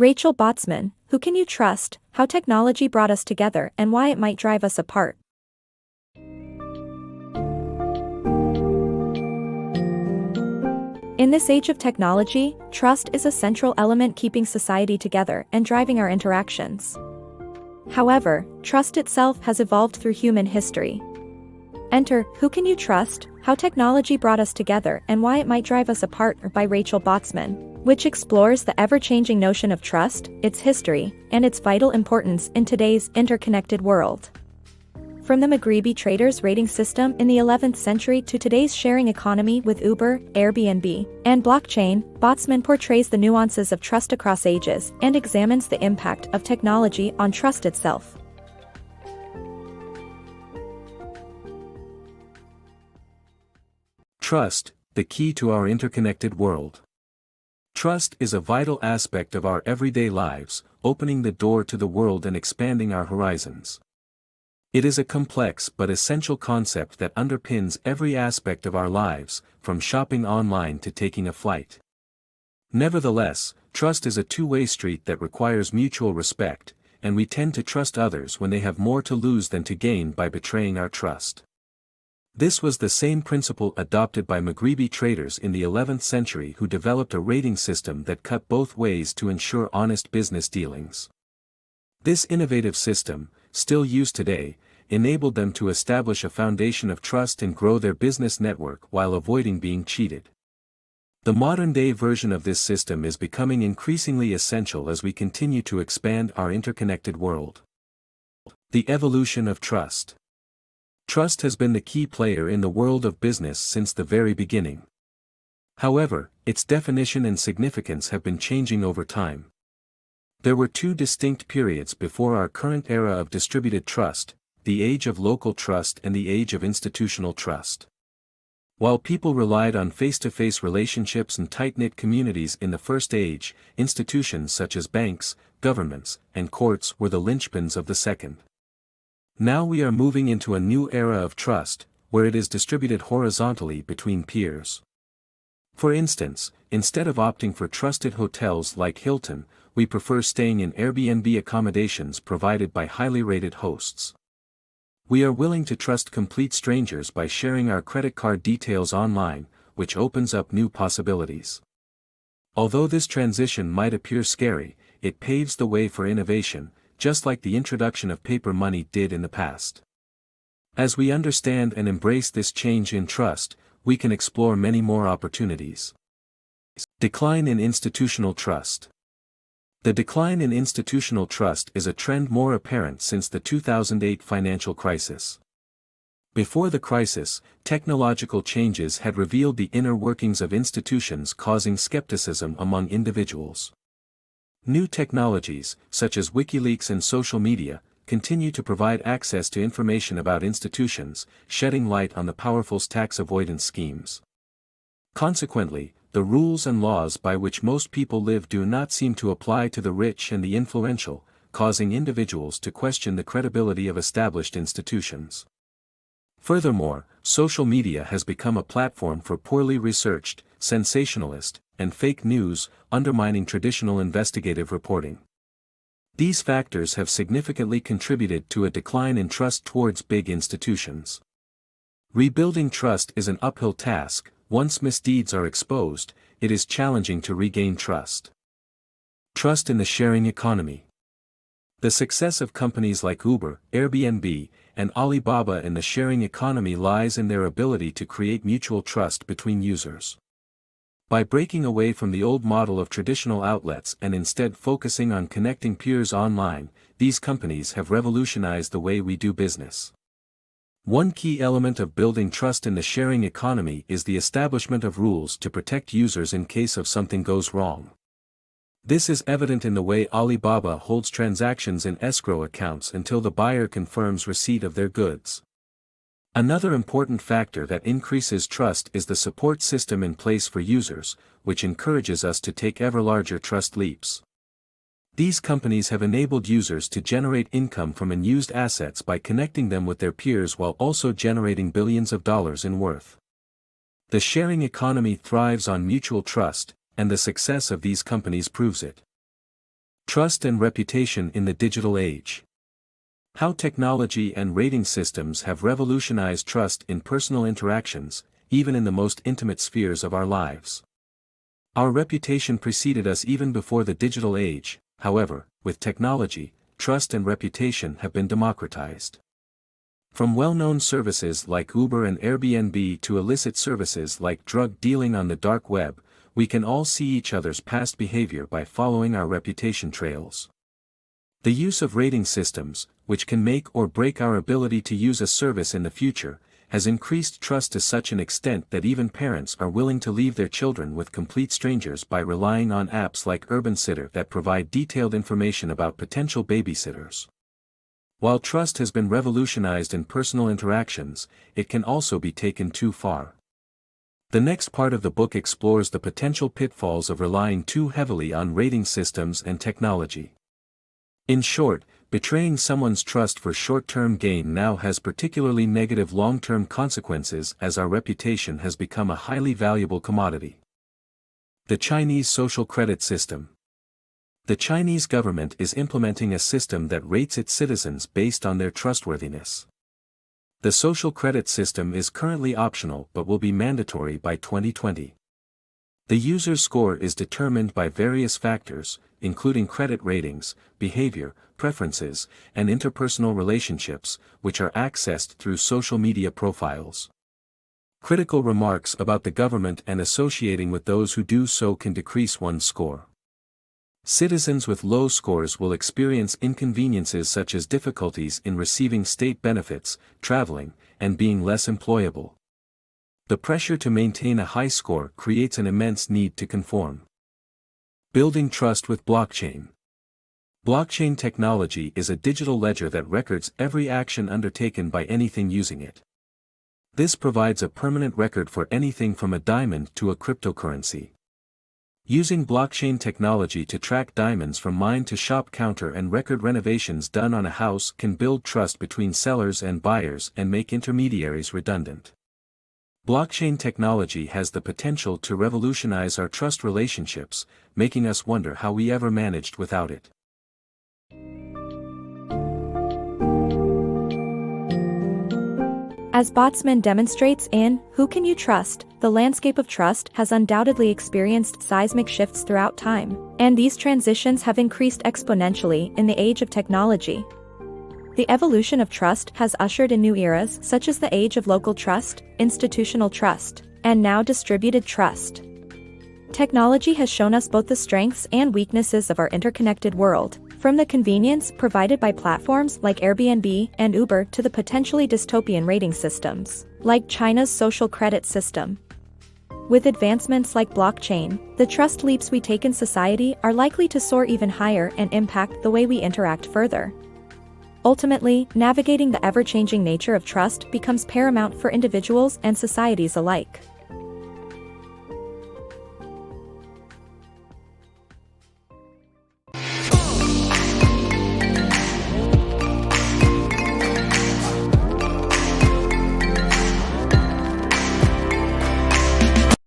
Rachel Botsman, who can you trust, how technology brought us together and why it might drive us apart. In this age of technology, trust is a central element keeping society together and driving our interactions. However, trust itself has evolved through human history. Enter, Who Can You Trust? How Technology Brought Us Together and Why It Might Drive Us Apart by Rachel Botsman, which explores the ever-changing notion of trust, its history, and its vital importance in today's interconnected world. From the Maghreb traders' rating system in the 11th century to today's sharing economy with Uber, Airbnb, and blockchain, Botsman portrays the nuances of trust across ages and examines the impact of technology on trust itself. Trust, the key to our interconnected world. Trust is a vital aspect of our everyday lives, opening the door to the world and expanding our horizons. It is a complex but essential concept that underpins every aspect of our lives, from shopping online to taking a flight. Nevertheless, trust is a two-way street that requires mutual respect, and we tend to trust others when they have more to lose than to gain by betraying our trust. This was the same principle adopted by Maghrebi traders in the 11th century who developed a rating system that cut both ways to ensure honest business dealings. This innovative system, still used today, enabled them to establish a foundation of trust and grow their business network while avoiding being cheated. The modern-day version of this system is becoming increasingly essential as we continue to expand our interconnected world. The evolution of trust. Trust has been the key player in the world of business since the very beginning. However, its definition and significance have been changing over time. There were two distinct periods before our current era of distributed trust, the age of local trust and the age of institutional trust. While people relied on face-to-face relationships and tight-knit communities in the first age, institutions such as banks, governments, and courts were the linchpins of the second. Now we are moving into a new era of trust, where it is distributed horizontally between peers. For instance, instead of opting for trusted hotels like Hilton, we prefer staying in Airbnb accommodations provided by highly rated hosts. We are willing to trust complete strangers by sharing our credit card details online, which opens up new possibilities. Although this transition might appear scary, it paves the way for innovation, just like the introduction of paper money did in the past. As we understand and embrace this change in trust, we can explore many more opportunities. Decline in institutional trust. The decline in institutional trust is a trend more apparent since the 2008 financial crisis. Before the crisis, technological changes had revealed the inner workings of institutions, causing skepticism among individuals. New technologies, such as WikiLeaks and social media, continue to provide access to information about institutions, shedding light on the powerful tax avoidance schemes. Consequently, the rules and laws by which most people live do not seem to apply to the rich and the influential, causing individuals to question the credibility of established institutions. Furthermore, social media has become a platform for poorly researched, sensationalist, and fake news, undermining traditional investigative reporting. These factors have significantly contributed to a decline in trust towards big institutions. Rebuilding trust is an uphill task. Once misdeeds are exposed, it is challenging to regain trust. Trust in the sharing economy. The success of companies like Uber, Airbnb, and Alibaba in the sharing economy lies in their ability to create mutual trust between users. By breaking away from the old model of traditional outlets and instead focusing on connecting peers online, these companies have revolutionized the way we do business. One key element of building trust in the sharing economy is the establishment of rules to protect users in case of something goes wrong. This is evident in the way Alibaba holds transactions in escrow accounts until the buyer confirms receipt of their goods. Another important factor that increases trust is the support system in place for users, which encourages us to take ever larger trust leaps. These companies have enabled users to generate income from unused assets by connecting them with their peers while also generating billions of dollars in worth. The sharing economy thrives on mutual trust, and the success of these companies proves it. Trust and reputation in the digital age. How technology and rating systems have revolutionized trust in personal interactions, even in the most intimate spheres of our lives. Our reputation preceded us even before the digital age. However, with technology, trust and reputation have been democratized. From well-known services like Uber and Airbnb to illicit services like drug dealing on the dark web, we can all see each other's past behavior by following our reputation trails. The use of rating systems, which can make or break our ability to use a service in the future, has increased trust to such an extent that even parents are willing to leave their children with complete strangers by relying on apps like Urban Sitter that provide detailed information about potential babysitters. While trust has been revolutionized in personal interactions, it can also be taken too far. The next part of the book explores the potential pitfalls of relying too heavily on rating systems and technology. In short, betraying someone's trust for short-term gain now has particularly negative long-term consequences as our reputation has become a highly valuable commodity. The Chinese social credit system. The Chinese government is implementing a system that rates its citizens based on their trustworthiness. The social credit system is currently optional but will be mandatory by 2020. The user's score is determined by various factors, including credit ratings, behavior, preferences, and interpersonal relationships, which are accessed through social media profiles. Critical remarks about the government and associating with those who do so can decrease one's score. Citizens with low scores will experience inconveniences such as difficulties in receiving state benefits, traveling, and being less employable. The pressure to maintain a high score creates an immense need to conform. Building trust with blockchain. Blockchain technology is a digital ledger that records every action undertaken by anything using it. This provides a permanent record for anything from a diamond to a cryptocurrency. Using blockchain technology to track diamonds from mine to shop counter and record renovations done on a house can build trust between sellers and buyers and make intermediaries redundant. Blockchain technology has the potential to revolutionize our trust relationships, making us wonder how we ever managed without it. As Botsman demonstrates in Who Can You Trust?, the landscape of trust has undoubtedly experienced seismic shifts throughout time, and these transitions have increased exponentially in the age of technology. The evolution of trust has ushered in new eras such as the age of local trust, institutional trust, and now distributed trust. Technology has shown us both the strengths and weaknesses of our interconnected world, from the convenience provided by platforms like Airbnb and Uber to the potentially dystopian rating systems, like China's social credit system. With advancements like blockchain, the trust leaps we take in society are likely to soar even higher and impact the way we interact further. Ultimately, navigating the ever-changing nature of trust becomes paramount for individuals and societies alike.